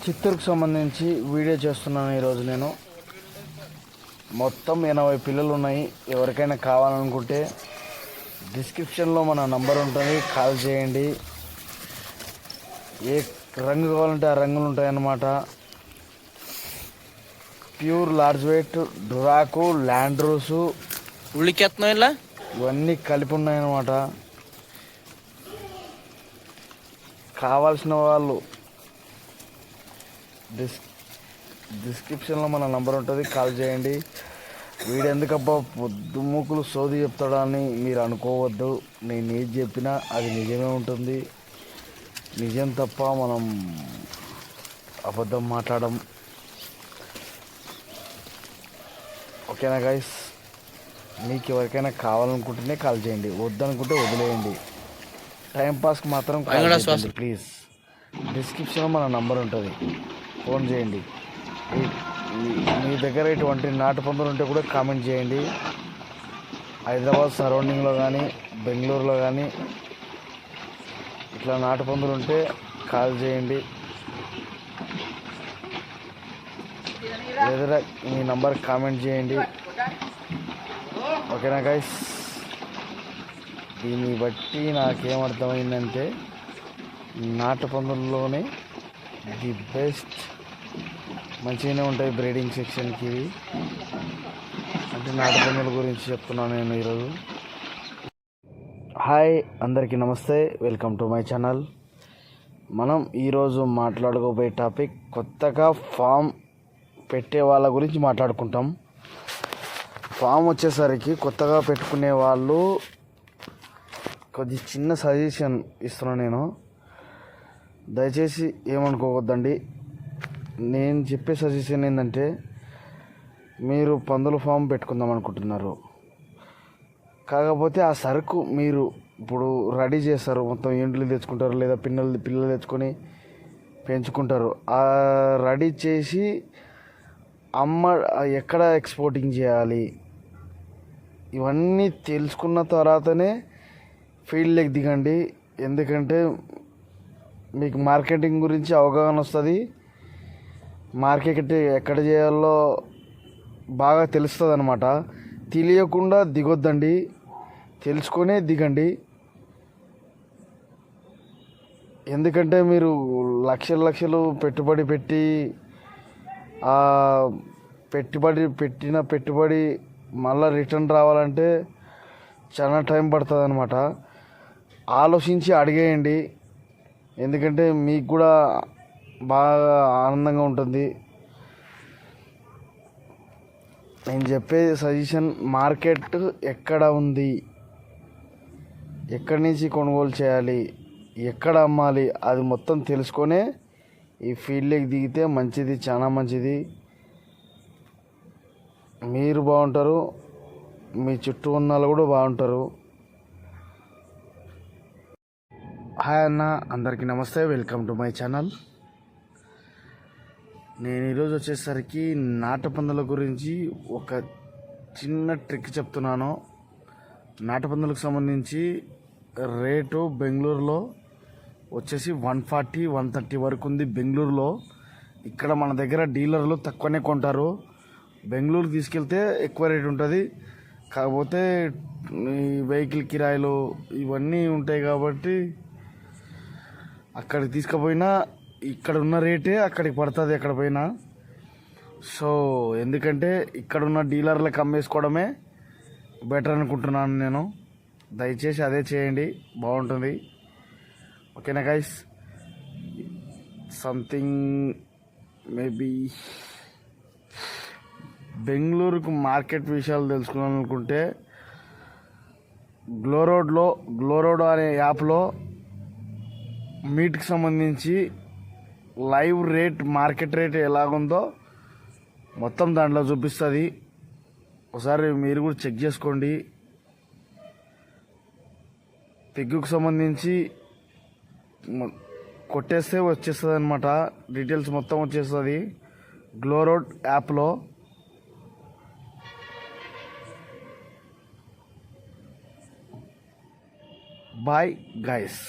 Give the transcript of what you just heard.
చిత్తూరుకు సంబంధించి వీడియో చేస్తున్నాను ఈరోజు. నేను మొత్తం 80 పిల్లలు ఉన్నాయి. ఎవరికైనా కావాలనుకుంటే డిస్క్రిప్షన్లో మన నంబర్ ఉంటుంది, కాల్ చేయండి. ఏ రంగు కావాలంటే ఆ రంగులు ఉంటాయన్నమాట. ప్యూర్ లార్జ్ వెయిట్ డురాకు, ల్యాండ్రూసు, ఉళ్ళికెత్తున్నాం ఇలా ఇవన్నీ కలిపి ఉన్నాయన్నమాట. కావాల్సిన వాళ్ళు డిస్క్రిప్షన్లో మన నంబర్ ఉంటుంది, కాల్ చేయండి. వీడు ఎందుకబ్బా పొద్దుమూకులు సోది చెప్తాడా అని మీరు అనుకోవద్దు. నేను ఏది చెప్పినా అది నిజమే ఉంటుంది. నిజం తప్ప మనం అబద్ధం మాట్లాడడం. ఓకేనా గైస్? మీకు ఎవరికైనా కావాలనుకుంటేనే కాల్ చేయండి, వద్దనుకుంటే వదిలేయండి. టైంపాస్కి మాత్రం కాల్ చేయండి ప్లీజ్. డిస్క్రిప్షన్లో మన నంబర్ ఉంటుంది, ఫోన్ చేయండి. మీ దగ్గర ఇటువంటి నాటు పందులు ఉంటే కూడా కామెంట్ చేయండి. హైదరాబాద్ సరౌండింగ్లో కానీ బెంగళూరులో కానీ ఇట్లా నాటు పందులు ఉంటే కాల్ చేయండి. లేదా మీ నంబర్ కామెంట్ చేయండి. ఓకేనా గైస్? దీన్ని బట్టి నాకేమర్థమైందంటే నాటు పందుల్లోనే ది బెస్ట్, మంచిగానే ఉంటాయి బ్రీడింగ్ సెక్షన్కి ఇవి. అంటే నాటు పందుల గురించి చెప్తున్నాను నేను ఈరోజు. హాయ్ అందరికీ నమస్తే, వెల్కమ్ టు మై ఛానల్. మనం ఈరోజు మాట్లాడుకోబోయే టాపిక్ కొత్తగా ఫామ్ పెట్టే వాళ్ళ గురించి మాట్లాడుకుంటాం. ఫామ్ వచ్చేసరికి కొత్తగా పెట్టుకునే వాళ్ళు కొద్ది చిన్న సజెషన్ ఇస్తున్నాను నేను. దయచేసి ఏమనుకోవద్దండి. నేను చెప్పే సజెషన్ ఏంటంటే, మీరు పందుల ఫామ్ పెట్టుకుందాం అనుకుంటున్నారు, కాకపోతే ఆ సరుకు మీరు ఇప్పుడు రెడీ చేస్తారు. మొత్తం ఇండ్లు తెచ్చుకుంటారు, లేదా పిల్లలు తెచ్చుకొని పెంచుకుంటారు. ఆ రెడీ చేసి ఎక్కడ ఎక్స్పోర్టింగ్ చేయాలి, ఇవన్నీ తెలుసుకున్న తర్వాతనే ఫీల్డ్లోకి దిగండి. ఎందుకంటే మీకు మార్కెటింగ్ గురించి అవగాహన వస్తుంది. మార్కెట్ ఎక్కడ చేయాలో బాగా తెలుస్తుంది అన్నమాట. తెలియకుండా దిగొద్దండి, తెలుసుకొనే దిగండి. ఎందుకంటే మీరు లక్షలు పెట్టుబడి పెట్టి పెట్టిన పెట్టుబడి మళ్ళీ రిటర్న్ రావాలంటే చాలా టైం పడుతుంది అన్నమాట. ఆలోచించి అడిగేయండి. ఎందుకంటే మీకు కూడా బాగా ఆనందంగా ఉంటుంది. నేను చెప్పే సజెషన్, మార్కెట్ ఎక్కడ ఉంది, ఎక్కడి నుంచి కొనుగోలు చేయాలి, ఎక్కడ అమ్మాలి, అది మొత్తం తెలుసుకొనే ఈ ఫీల్డ్లోకి దిగితే మంచిది, చాలా మంచిది. మీరు బాగుంటారు, మీ చుట్టూ ఉన్న వాళ్ళు కూడా బాగుంటారు. హాయ్ అన్న, అందరికీ నమస్తే, వెల్కమ్ టు మై ఛానల్. నేను ఈరోజు వచ్చేసరికి నాటు పందుల గురించి ఒక చిన్న ట్రిక్ చెప్తున్నాను. నాటు పందులకు సంబంధించి రేటు బెంగళూరులో వచ్చేసి 140, 130 వరకు ఉంది బెంగళూరులో. ఇక్కడ మన దగ్గర డీలర్లు తక్కువనే కొంటారు. బెంగళూరు తీసుకెళ్తే ఎక్కువ రేటు ఉంటుంది. కాకపోతే ఈ వెహికల్ కిరాయిలు ఇవన్నీ ఉంటాయి కాబట్టి అక్కడికి తీసుకుపోయినా ఇక్కడ ఉన్న రేటే అక్కడికి పడుతుంది ఎక్కడ పోయినా. సో ఎందుకంటే ఇక్కడ ఉన్న డీలర్లకు అమ్మేసుకోవడమే బెటర్ అనుకుంటున్నాను నేను. దయచేసి అదే చేయండి, బాగుంటుంది. ఓకేనా గైస్? సంథింగ్ మేబీ బెంగళూరుకు మార్కెట్ విషయాలు తెలుసుకోవాలనుకుంటే గ్లోరోడ్ అనే యాప్లో మీట్కి సంబంధించి లైవ్ రేట్, మార్కెట్ రేట్ ఎలాగుందో మొత్తం దాంట్లో చూపిస్తుంది. ఒకసారి మీరు కూడా చెక్ చేసుకోండి. పిగ్గుకు సంబంధించి కొట్టేస్తే వచ్చేస్తుంది అనమాట, డీటెయిల్స్ మొత్తం వచ్చేస్తుంది గ్లోరోడ్ యాప్లో. Bye guys.